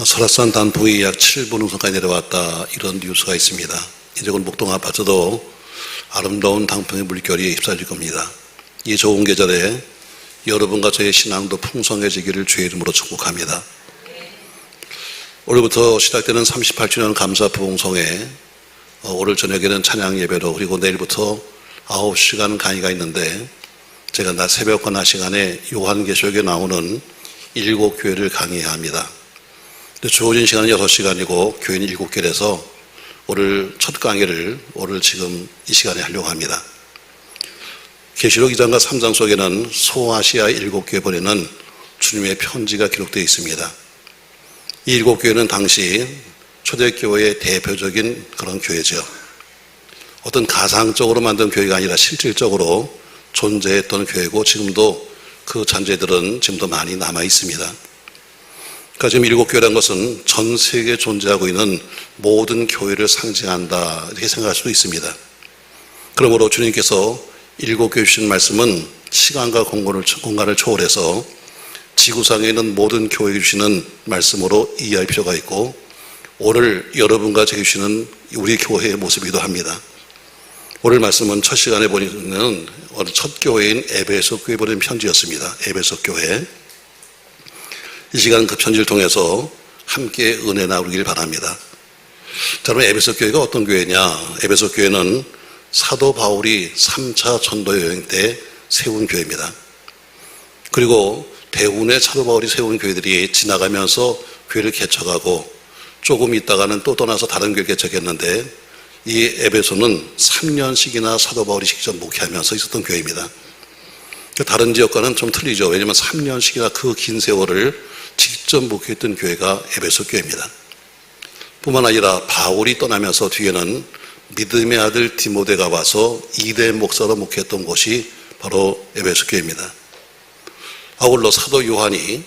설악산 단풍이 약 7분 우선까지 내려왔다, 이런 뉴스가 있습니다. 이제는 목동 아파트도 아름다운 단풍의 물결이 휩싸질 겁니다. 이 좋은 계절에 여러분과 저의 신앙도 풍성해지기를 주의 이름으로 축복합니다. 오늘부터 시작되는 38주년 감사 부흥성회, 오늘 저녁에는 찬양 예배로, 그리고 내일부터 9시간 강의가 있는데, 제가 낮 새벽과 낮 시간에 요한계시록에 나오는 7교회를 강의해야 합니다. 주어진 시간은 6시간이고 교회는 7개라서 오늘 첫 강의를 오늘 지금 이 시간에 하려고 합니다. 계시록 2장과 3장 속에는 소아시아 7교회 보내는 주님의 편지가 기록되어 있습니다. 이 7교회는 당시 초대교회의 대표적인 그런 교회죠. 어떤 가상적으로 만든 교회가 아니라 실질적으로 존재했던 교회고, 지금도 그 잔재들은 지금도 많이 남아 있습니다. 그러니까 지금 7교회라는 것은 전 세계에 존재하고 있는 모든 교회를 상징한다, 이렇게 생각할 수도 있습니다. 그러므로 주님께서 7교회 주신 말씀은 시간과 공간을 초월해서 지구상에 있는 모든 교회에 주시는 말씀으로 이해할 필요가 있고, 오늘 여러분과 제게 주시는 우리 교회의 모습이기도 합니다. 오늘 말씀은 첫 시간에 보니는 첫 교회인 에베소 교회에 보낸 편지였습니다. 에베소 교회. 이 시간 그 편지를 통해서 함께 은혜 나누길 바랍니다. 자, 그럼 에베소 교회가 어떤 교회냐? 에베소 교회는 사도 바울이 3차 전도 여행 때 세운 교회입니다. 그리고 대부분의 사도 바울이 세운 교회들이 지나가면서 교회를 개척하고 조금 있다가는 또 떠나서 다른 교회를 개척했는데, 이 에베소는 3년씩이나 사도 바울이 직접 목회하면서 있었던 교회입니다. 다른 지역과는 좀 틀리죠. 왜냐하면 3년씩이나 그 긴 세월을 직접 목회했던 교회가 에베소 교회입니다. 뿐만 아니라 바울이 떠나면서 뒤에는 믿음의 아들 디모데가 와서 2대 목사로 목회했던 곳이 바로 에베소 교회입니다. 아울러 사도 요한이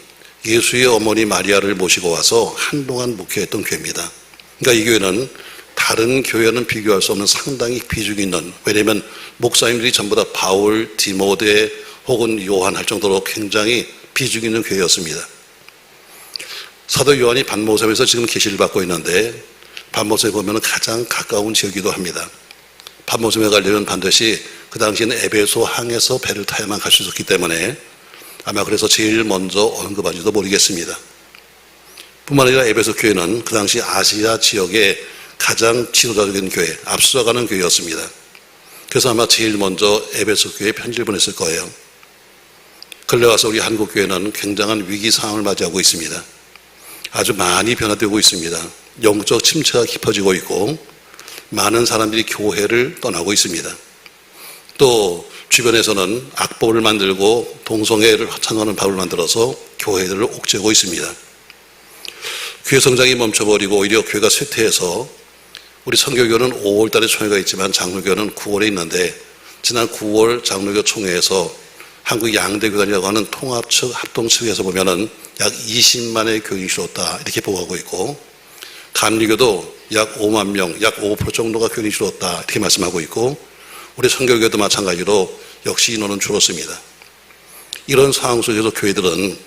예수의 어머니 마리아를 모시고 와서 한동안 목회했던 교회입니다. 그러니까 이 교회는 다른 교회와는 비교할 수 없는 상당히 비중이 있는, 왜냐하면 목사님들이 전부 다 바울, 디모데 혹은 요한 할 정도로 굉장히 비중이 있는 교회였습니다. 사도 요한이 반모섬에서 지금 계시를 받고 있는데, 반모섬에 보면 가장 가까운 지역이기도 합니다. 반모섬에 가려면 반드시 그 당시에는 에베소 항에서 배를 타야만 갈 수 있었기 때문에 아마 그래서 제일 먼저 언급한지도 모르겠습니다. 뿐만 아니라 에베소 교회는 그 당시 아시아 지역의 가장 지도자적인 교회, 앞서가는 교회였습니다. 그래서 아마 제일 먼저 에베소 교회에 편지를 보냈을 거예요. 근래 와서 우리 한국 교회는 굉장한 위기 상황을 맞이하고 있습니다. 아주 많이 변화되고 있습니다. 영적 침체가 깊어지고 있고, 많은 사람들이 교회를 떠나고 있습니다. 또 주변에서는 악법을 만들고 동성애를 찬양하는 법을 만들어서 교회들을 옥죄고 있습니다. 교회 성장이 멈춰버리고 오히려 교회가 쇠퇴해서, 우리 선교교는 5월 달에 총회가 있지만 장로교는 9월에 있는데, 지난 9월 장로교 총회에서 한국 양대교단이라고 하는 통합측 합동측에서 보면은 약 20만의 교인이 줄었다, 이렇게 보고하고 있고, 감리교도 약 5만 명, 약 5% 정도가 교인이 줄었다, 이렇게 말씀하고 있고, 우리 선교교도 마찬가지로 역시 인원은 줄었습니다. 이런 상황 속에서 교회들은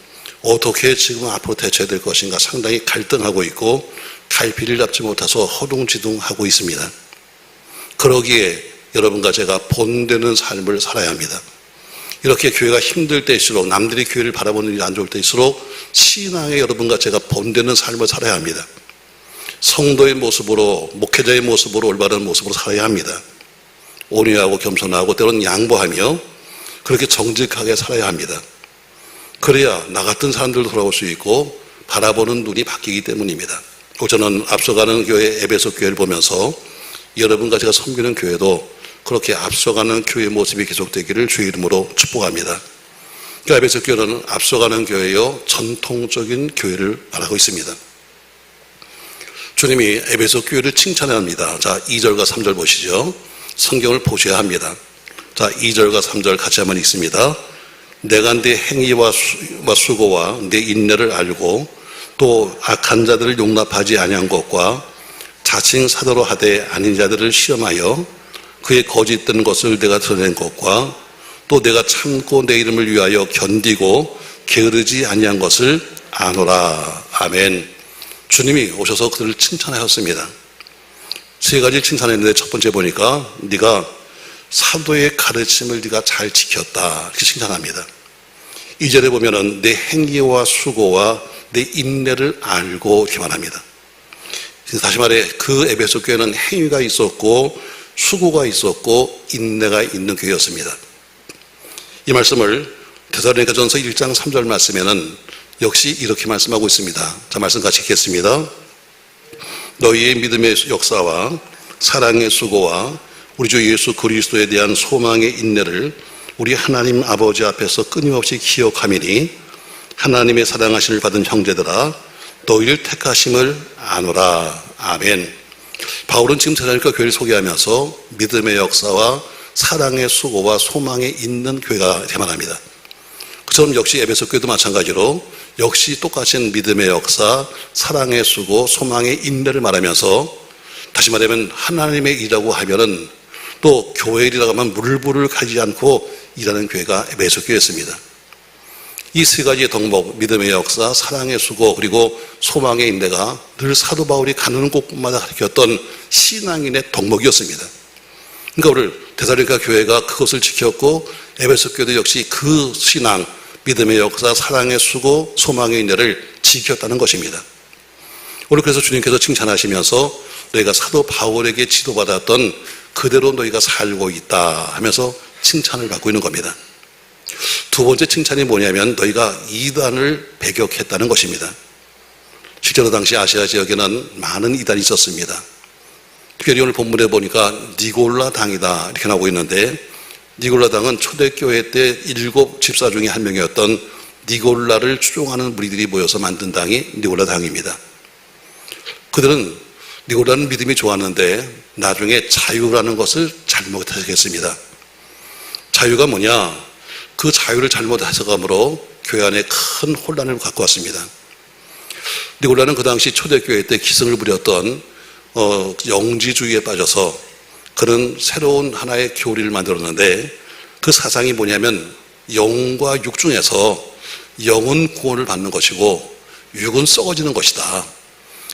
어떻게 지금 앞으로 대처해야 될 것인가 상당히 갈등하고 있고, 갈피를 잡지 못해서 허둥지둥하고 있습니다. 그러기에 여러분과 제가 본되는 삶을 살아야 합니다. 이렇게 교회가 힘들 때일수록, 남들이 교회를 바라보는 일이 안 좋을 때일수록 신앙의 여러분과 제가 본되는 삶을 살아야 합니다. 성도의 모습으로, 목회자의 모습으로, 올바른 모습으로 살아야 합니다. 온유하고 겸손하고 때로는 양보하며 그렇게 정직하게 살아야 합니다. 그래야 나 같은 사람들도 돌아올 수 있고 바라보는 눈이 바뀌기 때문입니다. 저는 앞서가는 교회 에베소 교회를 보면서 여러분과 제가 섬기는 교회도 그렇게 앞서가는 교회의 모습이 계속되기를 주의 이름으로 축복합니다. 그러니까 에베소 교회는 앞서가는 교회요, 전통적인 교회를 말하고 있습니다. 주님이 에베소 교회를 칭찬합니다. 자, 2절과 3절 보시죠. 성경을 보셔야 합니다. 자, 2절과 3절 같이 한번 읽습니다. 내가 네 행위와 수고와 네 인내를 알고 또 악한 자들을 용납하지 아니한 것과 자칭 사도로 하되 아닌 자들을 시험하여 그의 거짓된 것을 내가 드러낸 것과 또 내가 참고 내 이름을 위하여 견디고 게으르지 아니한 것을 아노라. 아멘. 주님이 오셔서 그들을 칭찬하셨습니다. 세 가지 칭찬했는데 첫 번째 보니까 네가 사도의 가르침을 네가 잘 지켰다 이렇게 칭찬합니다. 2절에 보면은 내 행위와 수고와 내 인내를 알고 이렇게 말합니다. 다시 말해 그 에베소 교회는 행위가 있었고 수고가 있었고 인내가 있는 교회였습니다. 이 말씀을 데살로니가전서 1장 3절 말씀에는 역시 이렇게 말씀하고 있습니다. 자, 말씀 같이 읽겠습니다. 너희의 믿음의 역사와 사랑의 수고와 우리 주 예수 그리스도에 대한 소망의 인내를 우리 하나님 아버지 앞에서 끊임없이 기억하미니 하나님의 사랑하심을 받은 형제들아 너희를 택하심을 아노라. 아멘. 바울은 지금 데살로니가 교회를 소개하면서 믿음의 역사와 사랑의 수고와 소망에 있는 교회가 이렇게 말합니다. 그처럼 역시 에베소 교회도 마찬가지로 역시 똑같은 믿음의 역사, 사랑의 수고, 소망의 인내를 말하면서 다시 말하면 하나님의 일이라고 하면은 또 교회 일이라고 하면 물불을 가지지 않고 일하는 교회가 에베소 교회였습니다. 이 세 가지의 덕목, 믿음의 역사, 사랑의 수고, 그리고 소망의 인내가 늘 사도 바울이 가는 곳마다 가르쳤던 신앙인의 덕목이었습니다. 그러니까 오늘 데살로니가 교회가 그것을 지켰고 에베소 교회도 역시 그 신앙, 믿음의 역사, 사랑의 수고, 소망의 인내를 지켰다는 것입니다. 오늘 그래서 주님께서 칭찬하시면서 너희가 사도 바울에게 지도받았던 그대로 너희가 살고 있다 하면서 칭찬을 받고 있는 겁니다. 두 번째 칭찬이 뭐냐면 너희가 이단을 배격했다는 것입니다. 실제로 당시 아시아 지역에는 많은 이단이 있었습니다. 특별히 오늘 본문에 보니까 니골라 당이다 이렇게 나오고 있는데 니골라 당은 초대교회 때 7 집사 중에 한 명이었던 니골라를 추종하는 무리들이 모여서 만든 당이 니골라 당입니다. 그들은 니골라는 믿음이 좋았는데 나중에 자유라는 것을 잘못하겠습니다. 자유가 뭐냐? 그 자유를 잘못 해석함으로 교회 안에 큰 혼란을 갖고 왔습니다. 니골라는 그 당시 초대교회 때 기승을 부렸던 영지주의에 빠져서 그는 새로운 하나의 교리를 만들었는데 그 사상이 뭐냐면 영과 육 중에서 영은 구원을 받는 것이고 육은 썩어지는 것이다.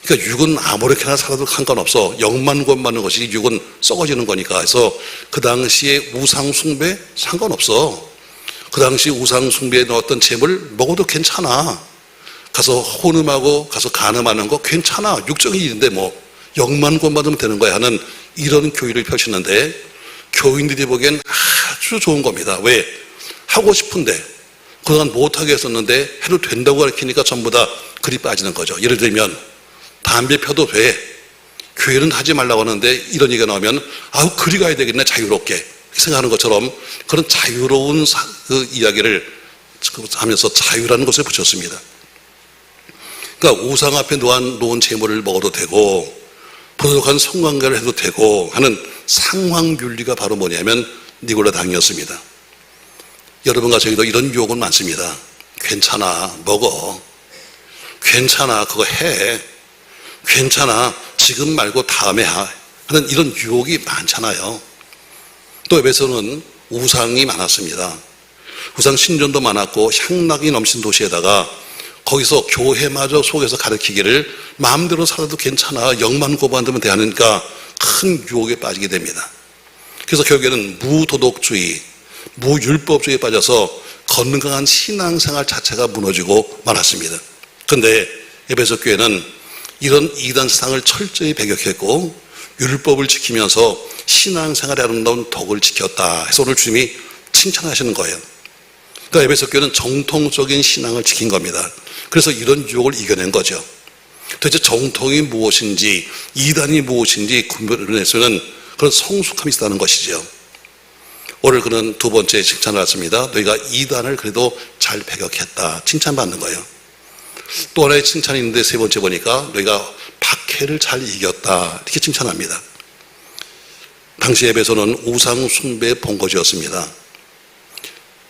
그러니까 육은 아무렇게나 살아도 상관없어. 영만 구원받는 것이 육은 썩어지는 거니까. 그래서 그 당시에 우상 숭배 상관없어. 그 당시 우상 숭배에 넣었던 재물 먹어도 괜찮아. 가서 혼음하고 가서 간음하는 거 괜찮아. 육적인 일인데 뭐 영만 구원받으면 되는 거야 하는 이런 교리를 펼치는데 교인들이 보기엔 아주 좋은 겁니다. 왜? 하고 싶은데 그동안 못하게 했었는데 해도 된다고 가르치니까 전부 다 그리 빠지는 거죠. 예를 들면 담배 펴도 돼. 교회는 하지 말라고 하는데 이런 얘기가 나오면 아우 그리 가야 되겠네 자유롭게 생각하는 것처럼 그런 자유로운 그 이야기를 하면서 자유라는 것을 붙였습니다. 그러니까 우상 앞에 놓은 재물을 먹어도 되고 부족한 성관계를 해도 되고 하는 상황윤리가 바로 뭐냐면 니골라 당이었습니다. 여러분과 저희도 이런 유혹은 많습니다. 괜찮아 먹어. 괜찮아 그거 해. 괜찮아 지금 말고 다음에 하는 이런 유혹이 많잖아요. 또 에베소는 우상이 많았습니다. 우상 신전도 많았고 향락이 넘친 도시에다가 거기서 교회마저 속에서 가르치기를 마음대로 살아도 괜찮아 영만 고반되면 돼 하니까 큰 유혹에 빠지게 됩니다. 그래서 결국에는 무도덕주의, 무율법주의에 빠져서 건강한 신앙생활 자체가 무너지고 말았습니다. 그런데 에베소 교회는 이런 이단 세상을 철저히 배격했고 율법을 지키면서 신앙생활의 아름다운 덕을 지켰다 해서 오늘 주님이 칭찬하시는 거예요. 그러니까 에베소 교회는 정통적인 신앙을 지킨 겁니다. 그래서 이런 유혹을 이겨낸 거죠. 도대체 정통이 무엇인지 이단이 무엇인지 구별해내서는 그런 성숙함이 있다는 것이죠. 오늘 그는 두 번째 칭찬을 받습니다. 너희가 이단을 그래도 잘 배격했다. 칭찬받는 거예요. 또 하나의 칭찬이 있는데 세 번째 보니까 너희가 박해를 잘 이겼다. 이렇게 칭찬합니다. 당시 에베소는 우상 숭배의 본거지였습니다.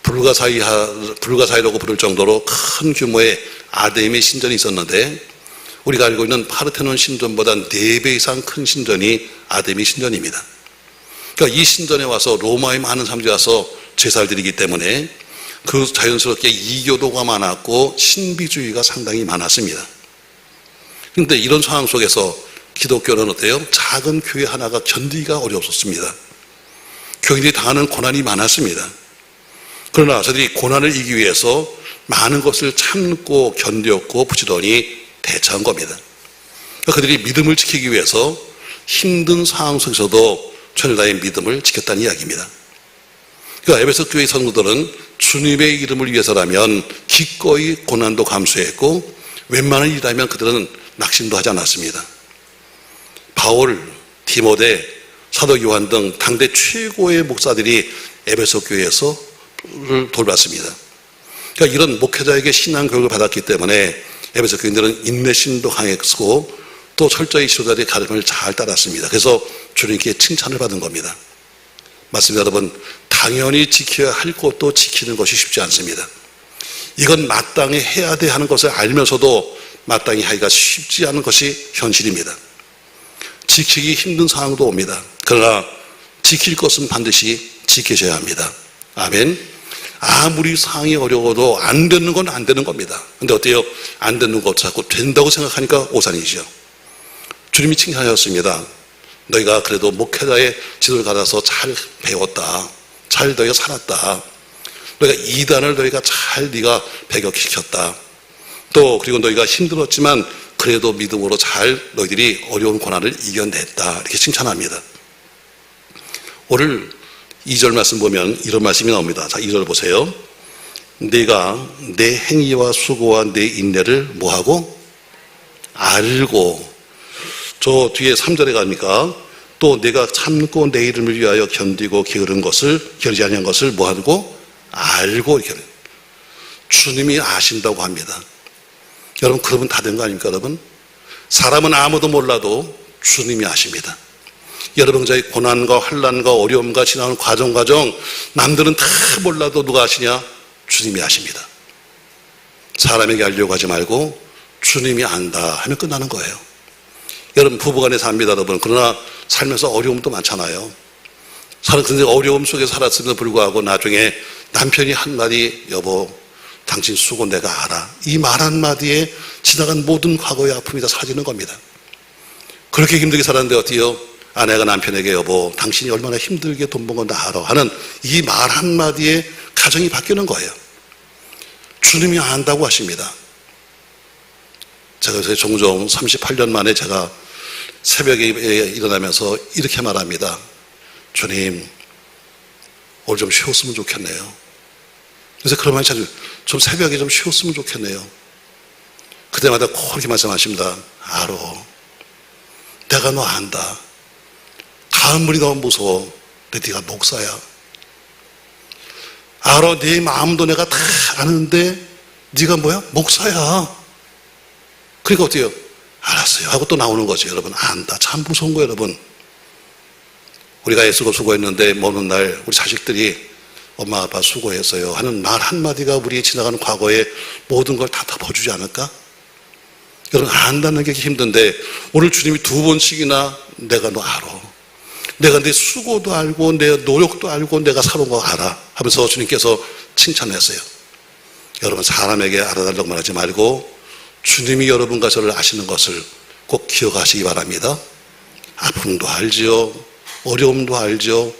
불가사의라고 부를 정도로 큰 규모의 아데미 신전이 있었는데 우리가 알고 있는 파르테논 신전보다 4배 이상 큰 신전이 아데미 신전입니다. 그러니까 이 신전에 와서 로마의 많은 사람들이 와서 제사를 드리기 때문에 그 자연스럽게 이교도가 많았고 신비주의가 상당히 많았습니다. 그런데 이런 상황 속에서 기독교는 어때요? 작은 교회 하나가 견디기가 어려웠습니다. 교인들이 당하는 고난이 많았습니다. 그러나 저들이 고난을 이기기 위해서 많은 것을 참고 견뎠고 부지런히 대처한 겁니다. 그들이 믿음을 지키기 위해서 힘든 상황 속에서도 천일다의 믿음을 지켰다는 이야기입니다. 그러니까 에베소 교회 성도들은 주님의 이름을 위해서라면 기꺼이 고난도 감수했고 웬만한 일이라면 그들은 낙심도 하지 않았습니다. 바울, 디모데, 사도 요한 등 당대 최고의 목사들이 에베소 교회에서 돌봤습니다. 그러니까 이런 목회자에게 신앙 교육을 받았기 때문에 에베소 교인들은 인내심도 강했고 또 철저히 지도자들의 가르침을 잘 따랐습니다. 그래서 주님께 칭찬을 받은 겁니다. 맞습니다, 여러분. 당연히 지켜야 할 것도 지키는 것이 쉽지 않습니다. 이건 마땅히 해야 돼 하는 것을 알면서도 마땅히 하기가 쉽지 않은 것이 현실입니다. 지키기 힘든 상황도 옵니다. 그러나 지킬 것은 반드시 지키셔야 합니다. 아멘. 아무리 상황이 어려워도 안 되는 건 안 되는 겁니다. 근데 어때요? 안 되는 것 자꾸 된다고 생각하니까 오산이죠. 주님이 칭찬하셨습니다. 너희가 그래도 목회자의 지도를 받아서 잘 배웠다. 잘 너희가 살았다. 너희가 이단을 너희가 잘 네가 배격시켰다. 또 그리고 너희가 힘들었지만 그래도 믿음으로 잘 너희들이 어려운 고난을 이겨냈다. 이렇게 칭찬합니다. 오늘 2절 말씀 보면 이런 말씀이 나옵니다. 자, 2절 보세요. 내가 내 행위와 수고와 내 인내를 뭐하고? 알고. 저 뒤에 3절에 가니까 또 내가 참고 내 이름을 위하여 견디고 게으르지 아니한 것을 뭐하고? 알고. 이렇게 주님이 아신다고 합니다. 여러분, 그러면 다 된 거 아닙니까, 여러분? 사람은 아무도 몰라도 주님이 아십니다. 여러분의 고난과 환난과 어려움과 지나는 과정 남들은 다 몰라도 누가 아시냐? 주님이 아십니다. 사람에게 알려고 하지 말고 주님이 안다 하면 끝나는 거예요. 여러분, 부부간에 삽니다, 여러분. 그러나 살면서 어려움도 많잖아요. 근데 어려움 속에 살았음에도 불구하고 나중에 남편이 한마디, 여보, 당신 수고 내가 알아. 이 말 한마디에 지나간 모든 과거의 아픔이 다 사라지는 겁니다. 그렇게 힘들게 살았는데 어때요? 아내가 남편에게 여보, 당신이 얼마나 힘들게 돈 번 건 다 알아 하는 이 말 한마디에 가정이 바뀌는 거예요. 주님이 안다고 하십니다. 제가 요새 종종 38년 만에 제가 새벽에 일어나면서 이렇게 말합니다. 주님, 오늘 좀 쉬었으면 좋겠네요. 그래서 그런 말이 자주, 좀 새벽에 좀 쉬었으면 좋겠네요. 그때마다 그렇게 말씀하십니다. 알아. 내가 너 안다. 가을물이 너무 무서워. 근데 네가 목사야. 알아. 네 마음도 내가 다 아는데 네가 뭐야? 목사야. 그러니까 어때요? 알았어요 하고 또 나오는 거죠. 여러분, 안다. 참 무서운 거예요, 여러분. 우리가 애쓰고 수고했는데 먼 날 우리 자식들이 엄마 아빠 수고했어요 하는 말 한마디가 우리의 지나가는 과거에 모든 걸 다 덮어주지 않을까? 여러분, 안다는 게 힘든데 오늘 주님이 2번씩이나 내가 너 알아. 내가 내 수고도 알고 내 노력도 알고 내가 살아온 거 알아 하면서 주님께서 칭찬했어요. 여러분, 사람에게 알아달라고 말하지 말고 주님이 여러분과 저를 아시는 것을 꼭 기억하시기 바랍니다. 아픔도 알지요. 어려움도 알죠.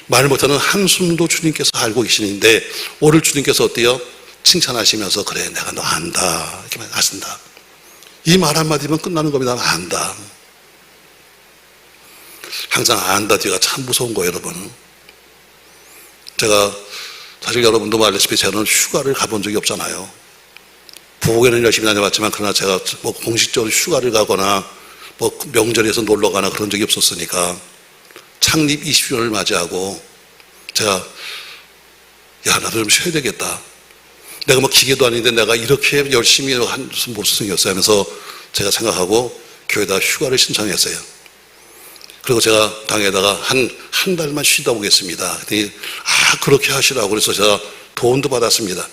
말 못하는 한숨도 주님께서 알고 계시는데 오늘 주님께서 어때요? 칭찬하시면서 그래, 내가 너 안다 이렇게 말씀하신다. 이 말 한마디면 끝나는 겁니다. 안다. 항상 안다 뒤가 참 무서운 거예요, 여러분. 제가 사실 여러분도 말했다시피 저는 휴가를 가본 적이 없잖아요. 부부에는 열심히 다녀봤지만 그러나 제가 뭐 공식적으로 휴가를 가거나 뭐 명절에서 놀러 가나 그런 적이 없었으니까 창립 20주년을 맞이하고 제가 나도 좀 쉬어야 되겠다. 내가 뭐 기계도 아닌데 내가 이렇게 열심히 한 무슨 모습이었어요 하면서 제가 생각하고 교회에다 휴가를 신청했어요. 그리고 제가 당에다가 한 달만 쉬다 오겠습니다. 그랬더니 그렇게 하시라고 그래서 제가 돈도 받았습니다.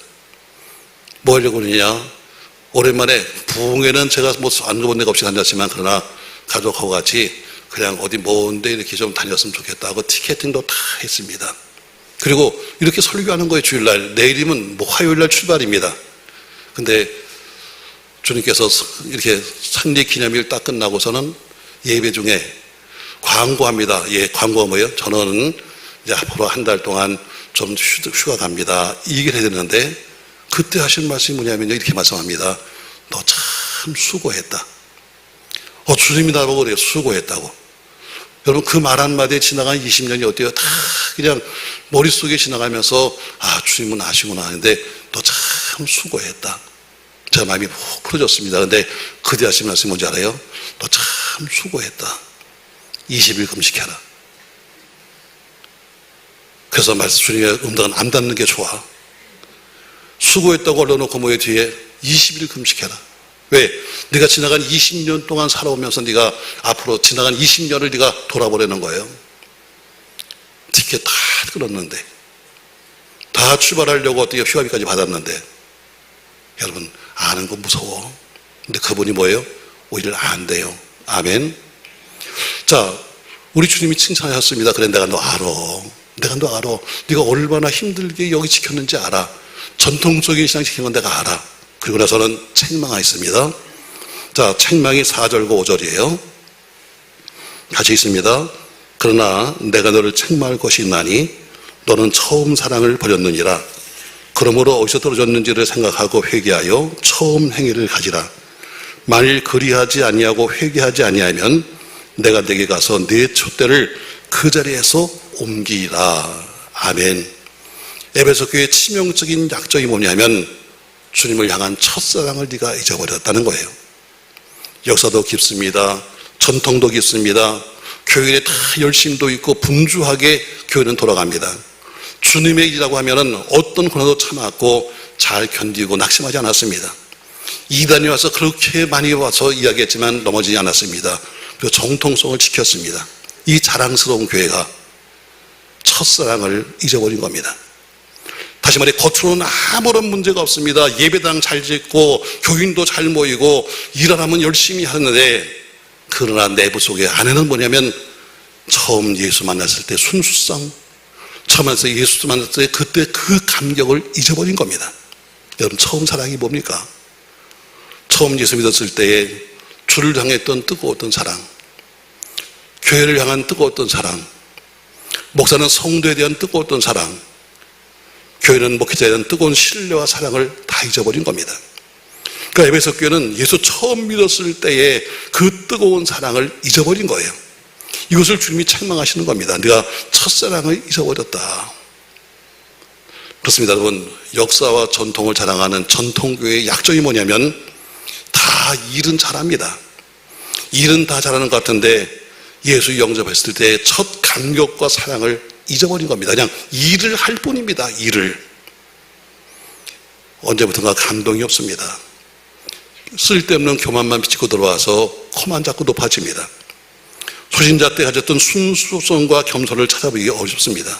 뭐 하려고 그러냐? 오랜만에 부흥회는 제가 뭐 안 가본 데가 없이 다녔지만 그러나 가족하고 같이 그냥 어디 먼데 이렇게 좀 다녔으면 좋겠다 하고 티켓팅도 다 했습니다. 그리고 이렇게 설교하는 거예요, 주일날. 내일이면 뭐 화요일날 출발입니다. 근데 주님께서 이렇게 상리 기념일 딱 끝나고서는 예배 중에 광고합니다. 예, 광고가 뭐예요? 저는 이제 앞으로 한 달 동안 좀 휴가 갑니다. 이 얘기를 해야 되는데 그때 하신 말씀이 뭐냐면요. 이렇게 말씀합니다. 너 참 수고했다. 주님이 나보고 그래요. 수고했다고. 여러분 그 말 한마디에 지나간 20년이 어때요? 다 그냥 머릿속에 지나가면서 주님은 아시구나 하는데 너 참 수고했다. 제 마음이 푹 풀어졌습니다. 근데 그때 하신 말씀이 뭔지 알아요? 너 참 수고했다. 20일 금식해라. 그래서 말씀 주님의 음성은 안 닫는 게 좋아. 수고했다고 올려놓고 뭐에 뒤에 20일 금식해라. 왜? 네가 지나간 20년 동안 살아오면서 네가 앞으로 지나간 20년을 네가 돌아보려는 거예요. 티켓 다 끊었는데 다 출발하려고 어떻게 휴가비까지 받았는데 여러분 아는 거 무서워. 근데 그분이 뭐예요? 오히려 안 돼요. 아멘. 자, 우리 주님이 칭찬하셨습니다. 그래 내가 너 알아. 내가 너 알아. 네가 얼마나 힘들게 여기 지켰는지 알아. 전통적인 신앙 지킨 건 내가 알아. 그리고 나서는 책망하였습니다. 자, 책망이 4절과 5절이에요. 같이 있습니다. 그러나 내가 너를 책망할 것이 있나니 너는 처음 사랑을 버렸느니라. 그러므로 어디서 떨어졌는지를 생각하고 회개하여 처음 행위를 가지라. 만일 그리하지 아니하고 회개하지 아니하면 내가 내게 가서 네 촛대를 그 자리에서 옮기라. 아멘. 에베소 교회의 치명적인 약점이 뭐냐면 주님을 향한 첫사랑을 네가 잊어버렸다는 거예요. 역사도 깊습니다. 전통도 깊습니다. 교회에 다 열심도 있고 분주하게 교회는 돌아갑니다. 주님의 일이라고 하면은 어떤 고난도 참았고 잘 견디고 낙심하지 않았습니다. 이단이 와서 그렇게 많이 와서 이야기했지만 넘어지지 않았습니다. 그 정통성을 지켰습니다. 이 자랑스러운 교회가 첫사랑을 잊어버린 겁니다. 다시 말해 겉으로는 아무런 문제가 없습니다. 예배당 잘 짓고 교인도 잘 모이고 일하라면 열심히 하는데 그러나 내부 속에 안에는 뭐냐면 처음 예수 만났을 때 순수성, 처음 만났을 때 예수 만났을 때 그때 그 감격을 잊어버린 겁니다. 여러분 처음 사랑이 뭡니까? 처음 예수 믿었을 때에 주를 향했던 뜨거웠던 사랑, 교회를 향한 뜨거웠던 사랑, 목사는 성도에 대한 뜨거웠던 사랑, 교회는 목회자에 대한 뜨거운 신뢰와 사랑을 다 잊어버린 겁니다. 그러니까 에베소 교회는 예수 처음 믿었을 때의 그 뜨거운 사랑을 잊어버린 거예요. 이것을 주님이 책망하시는 겁니다. 네가 첫사랑을 잊어버렸다. 그렇습니다. 여러분 역사와 전통을 자랑하는 전통교회의 약점이 뭐냐면 다 일은 잘합니다. 일은 다 잘하는 것 같은데 예수 영접했을 때 첫 감격과 사랑을 잊어버린 겁니다. 그냥 일을 할 뿐입니다. 일을. 언제부턴가 감동이 없습니다. 쓸데없는 교만만 비치고 들어와서 코만 자꾸 높아집니다. 소신자 때 가졌던 순수성과 겸손을 찾아보기 어렵습니다.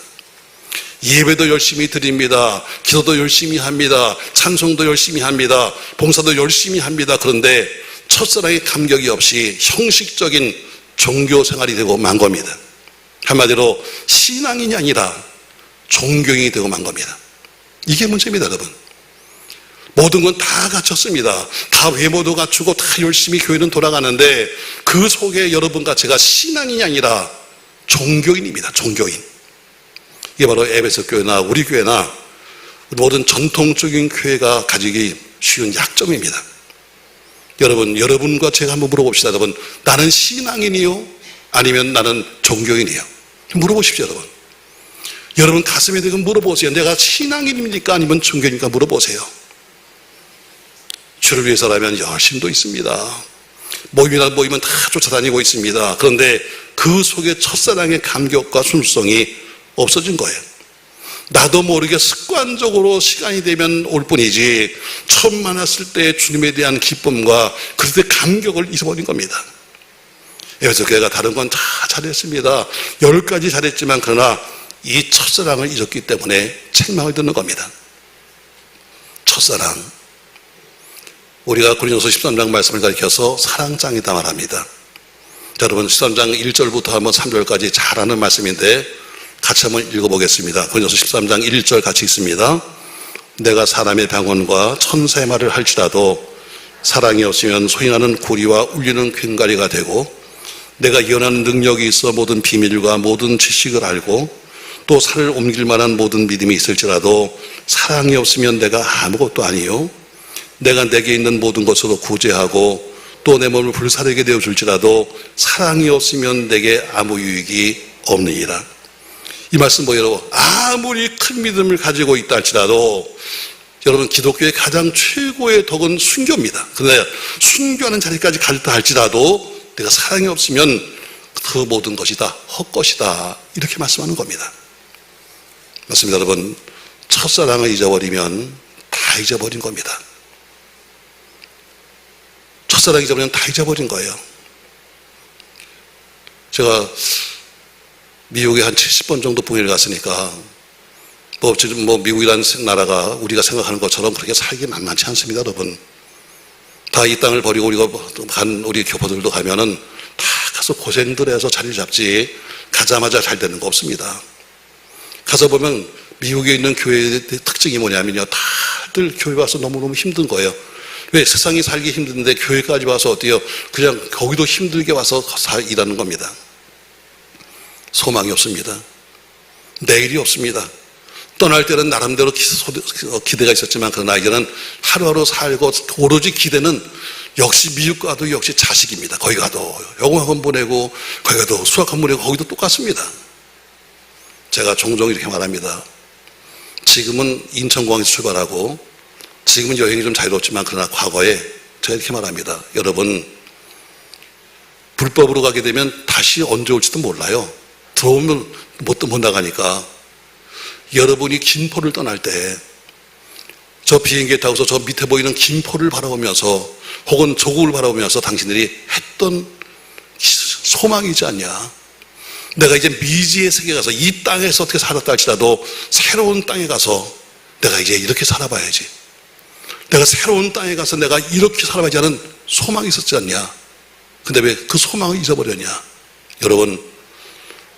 예배도 열심히 드립니다. 기도도 열심히 합니다. 찬송도 열심히 합니다. 봉사도 열심히 합니다. 그런데 첫사랑의 감격이 없이 형식적인 종교 생활이 되고 만 겁니다. 한마디로 신앙인이 아니라 종교인이 되고 만 겁니다. 이게 문제입니다, 여러분. 모든 건 다 갖췄습니다. 다 외모도 갖추고 다 열심히 교회는 돌아가는데 그 속에 여러분과 제가 신앙인이 아니라 종교인입니다. 종교인. 이게 바로 에베소 교회나 우리 교회나 모든 전통적인 교회가 가지기 쉬운 약점입니다. 여러분과 제가 한번 물어봅시다. 여러분, 나는 신앙인이요? 아니면 나는 종교인이요? 물어보십시오, 여러분. 여러분 가슴에 대고 물어보세요. 내가 신앙인입니까? 아니면 종교인입니까? 물어보세요. 주를 위해서라면 열심도 있습니다. 모이면 다 쫓아다니고 있습니다. 그런데 그 속에 첫사랑의 감격과 순수성이 없어진 거예요. 나도 모르게 습관적으로 시간이 되면 올 뿐이지 처음 만났을 때 주님에 대한 기쁨과 그때 감격을 잊어버린 겁니다. 에베소 교회가 다른 건 다 잘했습니다. 10가지 잘했지만 그러나 이 첫사랑을 잊었기 때문에 책망을 듣는 겁니다. 첫사랑. 우리가 고린도서 13장 말씀을 가리켜서 사랑장이다 말합니다. 자, 여러분 13장 1절부터 한번 3절까지 잘 아는 말씀인데 같이 한번 읽어보겠습니다. 고린도서 13장 1절 같이 있습니다. 내가 사람의 방언과 천사의 말을 할지라도 사랑이 없으면 소리나는 고리와 울리는 괭가리가 되고 내가 예언하는 능력이 있어 모든 비밀과 모든 지식을 알고 또 산을 옮길 만한 모든 믿음이 있을지라도 사랑이 없으면 내가 아무것도 아니요 내가 내게 있는 모든 것으로 구제하고 또 내 몸을 불사르게 되어줄지라도 사랑이 없으면 내게 아무 유익이 없느니라. 이 말씀 뭐예요? 아무리 큰 믿음을 가지고 있다 할지라도 여러분 기독교의 가장 최고의 덕은 순교입니다. 그런데 순교하는 자리까지 갔다 할지라도 내가 사랑이 없으면 그 모든 것이 다 헛것이다 이렇게 말씀하는 겁니다. 맞습니다. 여러분 첫사랑을 잊어버리면 다 잊어버린 겁니다. 첫사랑 잊어버리면 다 잊어버린 거예요. 제가 미국에 한 70번 정도 북미를 갔으니까 지금 미국이라는 나라가 우리가 생각하는 것처럼 그렇게 살기 만만치 않습니다, 여러분. 다 이 땅을 버리고 우리가 간 우리 교포들도 가면은 다 가서 고생들 해서 자리를 잡지 가자마자 잘 되는 거 없습니다. 가서 보면 미국에 있는 교회의 특징이 뭐냐면요, 다들 교회 와서 너무너무 힘든 거예요. 왜? 세상이 살기 힘든데 교회까지 와서 어때요? 그냥 거기도 힘들게 와서 일하는 겁니다. 소망이 없습니다. 내일이 없습니다. 떠날 때는 나름대로 기대가 있었지만 그러나 이제는 하루하루 살고 오로지 기대는 역시 미국 가도 역시 자식입니다. 거기 가도 영어학원 보내고 거기 가도 수학학원 보내고 거기도 똑같습니다. 제가 종종 이렇게 말합니다. 지금은 인천공항에서 출발하고 지금은 여행이 좀 자유롭지만 그러나 과거에 제가 이렇게 말합니다. 여러분 불법으로 가게 되면 다시 언제 올지도 몰라요. 들어오면 못 나가니까 여러분이 김포를 떠날 때 저 비행기에 타고서 저 밑에 보이는 김포를 바라보면서 혹은 조국을 바라보면서 당신들이 했던 소망이지 않냐. 내가 이제 미지의 세계에 가서 이 땅에서 어떻게 살았다 할지라도 새로운 땅에 가서 내가 이제 이렇게 살아봐야지. 내가 새로운 땅에 가서 내가 이렇게 살아봐야지 하는 소망이 있었지 않냐. 근데 왜 그 소망을 잊어버렸냐. 여러분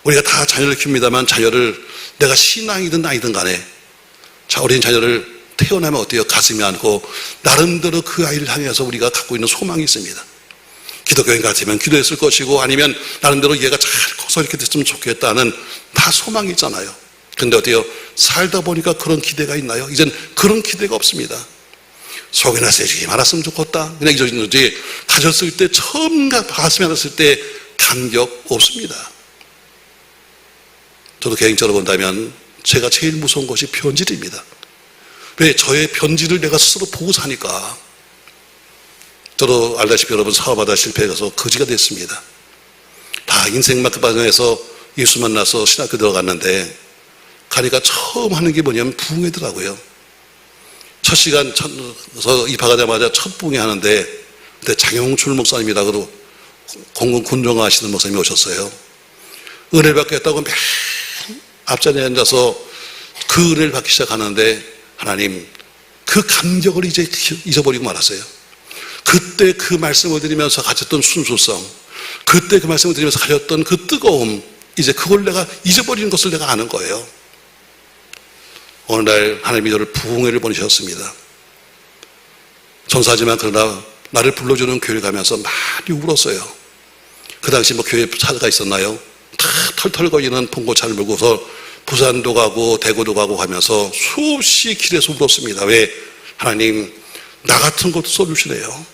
우리가 다 자녀를 키웁니다만 자녀를 내가 신앙이든 아니든 간에 어린 자녀를 태어나면 어때요? 가슴이 안고 나름대로 그 아이를 향해서 우리가 갖고 있는 소망이 있습니다. 기독교인 같으면 기도했을 것이고 아니면 나름대로 얘가 잘 커서 이렇게 됐으면 좋겠다는 다 소망이 있잖아요. 근데 어때요? 살다 보니까 그런 기대가 있나요? 이젠 그런 기대가 없습니다. 속이나 세지 말았으면 좋겠다. 그냥 잊어지는지 가졌을 때 처음 가슴에 안았을 때 감격 없습니다. 저도 개인적으로 본다면 제가 제일 무서운 것이 변질입니다. 왜? 저의 변질을 내가 스스로 보고 사니까. 저도 알다시피 여러분 사업하다 실패해서 거지가 됐습니다. 다 인생 막바지에서 예수 만나서 신학교 들어갔는데 가니까 처음 하는 게 뭐냐면 부흥회더라고요. 첫 시간 입학하자마자 첫 부흥회 하는데 그때 장용출 목사님이라고 공군 군정화 하시는 목사님이 오셨어요. 은혜 받겠다고 맨 앞자리에 앉아서 그 은혜를 받기 시작하는데 하나님 그 감격을 이제 잊어버리고 말았어요. 그때 그 말씀을 드리면서 가졌던 순수성, 그때 그 말씀을 드리면서 가졌던 그 뜨거움, 이제 그걸 내가 잊어버리는 것을 내가 아는 거예요. 어느 날 하나님이 저를 부흥회를 보내셨습니다. 전사지만 그러나 나를 불러주는 교회를 가면서 많이 울었어요. 그 당시 교회에 차가 있었나요? 다 털털거리는 봉고차를 몰고서 부산도 가고 대구도 가고 하면서 수없이 길에서 울었습니다. 왜? 하나님 나 같은 것도 써주시네요.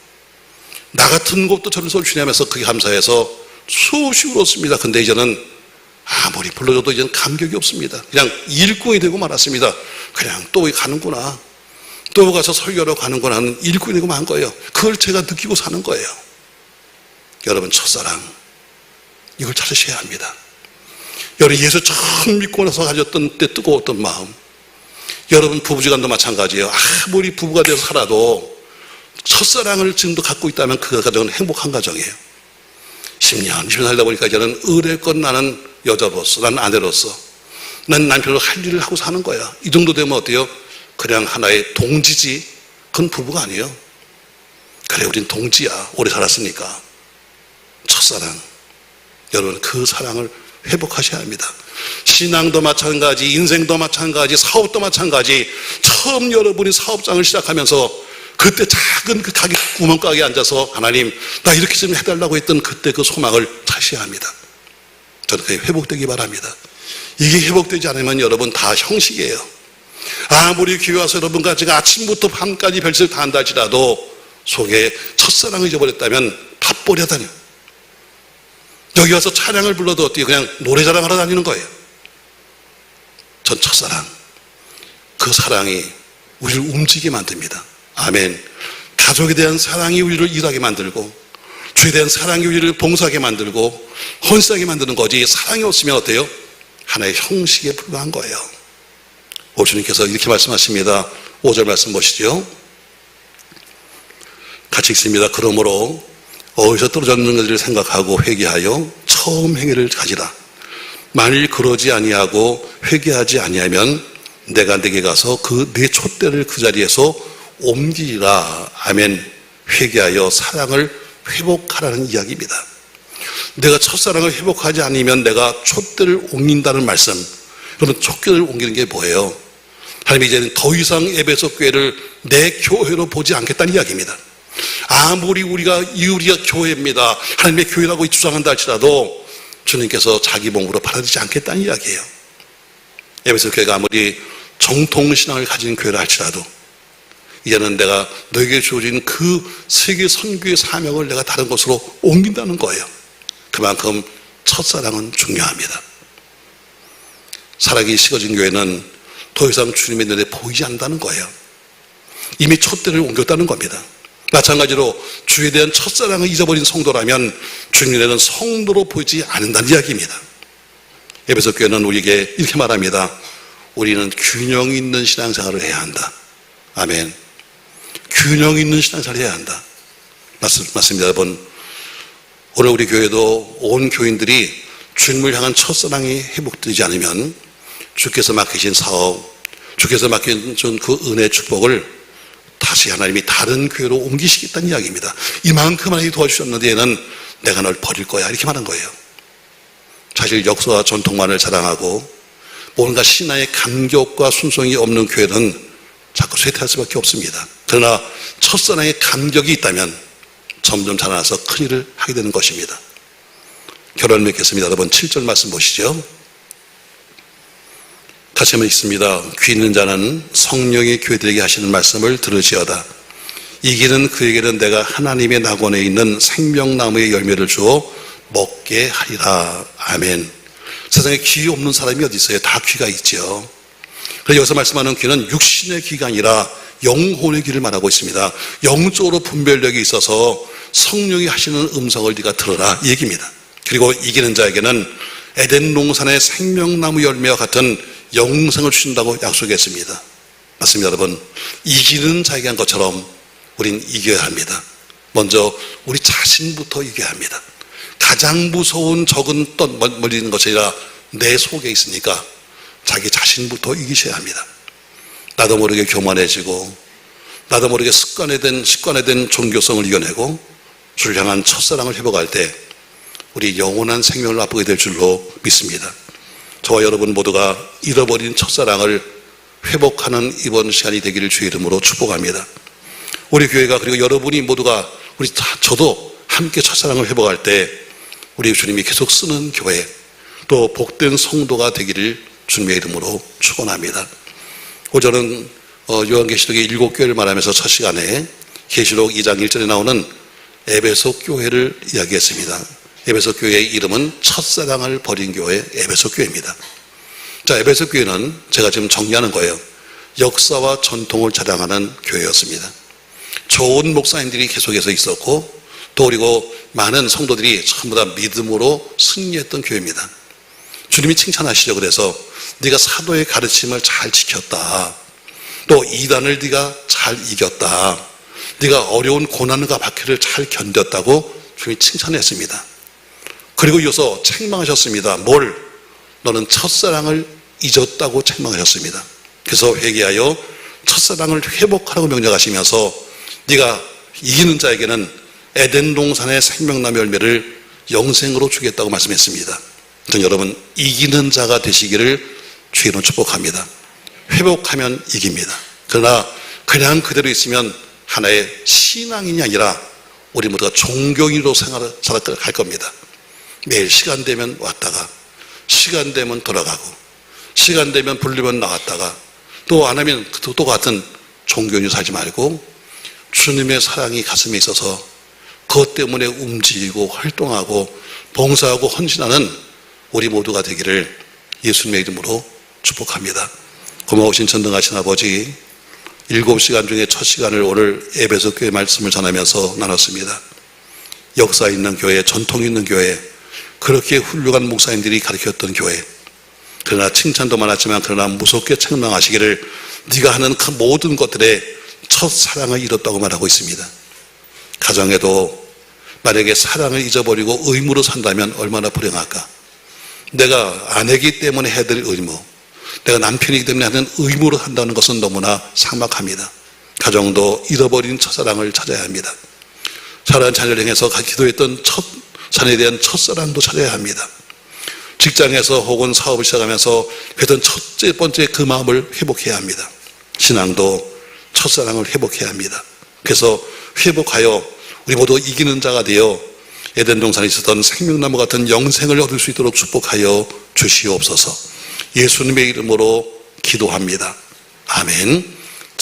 나 같은 것도 저를 써주시네 하면서 그게 감사해서 수없이 울었습니다. 근데 이제는 아무리 불러줘도 이제는 감격이 없습니다. 그냥 일꾼이 되고 말았습니다. 그냥 또 가는구나. 또 가서 설교하러 가는구나 하는 일꾼이 되고 만 거예요. 그걸 제가 느끼고 사는 거예요. 여러분 첫사랑 이걸 찾으셔야 합니다. 여러분 예수 처음 믿고 나서 가졌던 때 뜨거웠던 마음, 여러분 부부지간도 마찬가지예요. 아무리 부부가 돼서 살아도 첫사랑을 지금도 갖고 있다면 그 가정은 행복한 가정이에요. 10년, 20년 살다 보니까 이제는 의뢰껏 나는 여자로서, 나는 아내로서, 난 남편으로 할 일을 하고 사는 거야. 이 정도 되면 어때요? 그냥 하나의 동지지. 그건 부부가 아니에요. 그래 우린 동지야. 오래 살았으니까. 첫사랑. 여러분 그 사랑을 회복하셔야 합니다. 신앙도 마찬가지, 인생도 마찬가지, 사업도 마찬가지. 처음 여러분이 사업장을 시작하면서 그때 작은 그 가게 구멍가게에 앉아서 하나님 나 이렇게 좀 해달라고 했던 그때 그 소망을 다시 합니다. 저는 그게 회복되기 바랍니다. 이게 회복되지 않으면 여러분 다 형식이에요. 아무리 교회 와서 여러분과 제가 아침부터 밤까지 별짓을 다 한다 할지라도 속에 첫사랑을 잊어버렸다면 밥벌이 하다니요. 여기 와서 찬양을 불러도 어떻게 그냥 노래 자랑하러 다니는 거예요. 전 첫사랑, 그 사랑이 우리를 움직이게 만듭니다. 아멘. 가족에 대한 사랑이 우리를 일하게 만들고 주에 대한 사랑이 우리를 봉사하게 만들고 헌신하게 만드는 거지, 사랑이 없으면 어때요? 하나의 형식에 불과한 거예요. 오늘 주님께서 이렇게 말씀하십니다. 5절 말씀 보시죠. 같이 읽습니다. 그러므로 어디서 떨어졌는지를 생각하고 회개하여 처음 행위를 가지라. 만일 그러지 아니하고 회개하지 아니하면 내가 네게 가서 그 네 촛대를 그 자리에서 옮기리라. 아멘. 회개하여 사랑을 회복하라는 이야기입니다. 내가 첫사랑을 회복하지 않으면 내가 촛대를 옮긴다는 말씀. 그러면 촛대를 옮기는 게 뭐예요? 하나님이 이제는 더 이상 에베소 교회를 내 교회로 보지 않겠다는 이야기입니다. 아무리 우리가 교회입니다, 하나님의 교회라고 주장한다 할지라도 주님께서 자기 몸으로 받아들이지 않겠다는 이야기예요. 에베소 교회가 아무리 정통신앙을 가진 교회라 할지라도 이제는 내가 너에게 주어진 그 세계 선교의 사명을 내가 다른 곳으로 옮긴다는 거예요. 그만큼 첫사랑은 중요합니다. 사랑이 식어진 교회는 더 이상 주님의 눈에 보이지 않는다는 거예요. 이미 촛대를 옮겼다는 겁니다. 마찬가지로 주에 대한 첫사랑을 잊어버린 성도라면 주님 눈에는 성도로 보이지 않는다는 이야기입니다. 에베소 교회는 우리에게 이렇게 말합니다. 우리는 균형 있는 신앙생활을 해야 한다. 아멘. 균형 있는 신앙생활을 해야 한다. 맞습니다, 여러분. 오늘 우리 교회도 온 교인들이 주님을 향한 첫사랑이 회복되지 않으면 주께서 맡기신 사업, 주께서 맡겨준 그 은혜의 축복을 다시 하나님이 다른 교회로 옮기시겠다는 이야기입니다. 이만큼 하나님이 도와주셨는데 얘는 내가 널 버릴 거야, 이렇게 말한 거예요. 사실 역사와 전통만을 자랑하고 뭔가 신앙의 감격과 순종이 없는 교회는 자꾸 쇠퇴할 수밖에 없습니다. 그러나 첫사랑의 감격이 있다면 점점 자라나서 큰일을 하게 되는 것입니다. 결론을 맺겠습니다. 여러분 7절 말씀 보시죠. 다시 한번 읽습니다. 귀 있는 자는 성령이 교회들에게 하시는 말씀을 들으시어다. 이기는 그에게는 내가 하나님의 낙원에 있는 생명나무의 열매를 주어 먹게 하리라. 아멘. 세상에 귀 없는 사람이 어디 있어요? 다 귀가 있죠. 그래서 여기서 말씀하는 귀는 육신의 귀가 아니라 영혼의 귀를 말하고 있습니다. 영적으로 분별력이 있어서 성령이 하시는 음성을 네가 들어라, 이 얘기입니다. 그리고 이기는 자에게는 에덴 동산의 생명나무 열매와 같은 영생을 주신다고 약속했습니다. 맞습니다, 여러분. 이기는 자에게 한 것처럼 우린 이겨야 합니다. 먼저 우리 자신부터 이겨야 합니다. 가장 무서운 적은 멀리 있는 것이 아니라 내 속에 있으니까 자기 자신부터 이기셔야 합니다. 나도 모르게 교만해지고 나도 모르게 습관에 된 종교성을 이겨내고 주를 향한 첫사랑을 회복할 때 우리 영원한 생명을 맛보게 될 줄로 믿습니다. 저와 여러분 모두가 잃어버린 첫사랑을 회복하는 이번 시간이 되기를 주의 이름으로 축복합니다. 우리 교회가, 그리고 여러분이 모두가, 저도 함께 첫사랑을 회복할 때 우리 주님이 계속 쓰는 교회, 또 복된 성도가 되기를 주님의 이름으로 축원합니다. 오늘 저는 요한계시록의 7교회를 말하면서 첫 시간에 계시록 2장 1절에 나오는 에베소 교회를 이야기했습니다. 에베소 교회의 이름은 첫사랑을 버린 교회 에베소 교회입니다. 자, 에베소 교회는 제가 지금 정리하는 거예요. 역사와 전통을 자랑하는 교회였습니다. 좋은 목사님들이 계속해서 있었고, 또 그리고 많은 성도들이 전부 다 믿음으로 승리했던 교회입니다. 주님이 칭찬하시죠. 그래서 네가 사도의 가르침을 잘 지켰다. 또 이단을 네가 잘 이겼다. 네가 어려운 고난과 박해를 잘 견뎠다고 주님이 칭찬했습니다. 그리고 이어서 책망하셨습니다. 뭘? 너는 첫사랑을 잊었다고 책망하셨습니다. 그래서 회개하여 첫사랑을 회복하라고 명령하시면서 네가 이기는 자에게는 에덴 동산의 생명나무 열매를 영생으로 주겠다고 말씀했습니다. 여러분, 이기는 자가 되시기를 주의로 축복합니다. 회복하면 이깁니다. 그러나 그냥 그대로 있으면 하나의 신앙인이 아니라 우리 모두가 종교인으로 살아갈 겁니다. 매일 시간 되면 왔다가 시간 되면 돌아가고 시간 되면 불리면 나왔다가 또 안 하면 또 같은 종교인으로 살지 말고 주님의 사랑이 가슴에 있어서 그것 때문에 움직이고 활동하고 봉사하고 헌신하는 우리 모두가 되기를 예수님의 이름으로 축복합니다. 고마우신 전능하신 아버지, 7시간 중에 첫 시간을 오늘 에베소 교회 말씀을 전하면서 나눴습니다. 역사 있는 교회, 전통 있는 교회, 그렇게 훌륭한 목사님들이 가르쳤던 교회, 그러나 칭찬도 많았지만 그러나 무섭게 책망하시기를 네가 하는 그 모든 것들에 첫사랑을 잃었다고 말하고 있습니다. 가정에도 만약에 사랑을 잊어버리고 의무로 산다면 얼마나 불행할까. 내가 아내이기 때문에 해야 될 의무, 내가 남편이기 때문에 하는 의무로 한다는 것은 너무나 삭막합니다. 가정도 잃어버린 첫사랑을 찾아야 합니다. 사랑하는 자녀를 향해서 기도했던 자녀에 대한 첫사랑도 찾아야 합니다. 직장에서 혹은 사업을 시작하면서 그랬던 첫째 번째 그 마음을 회복해야 합니다. 신앙도 첫사랑을 회복해야 합니다. 그래서 회복하여 우리 모두 이기는 자가 되어 에덴 동산에 있었던 생명나무 같은 영생을 얻을 수 있도록 축복하여 주시옵소서. 예수님의 이름으로 기도합니다. 아멘.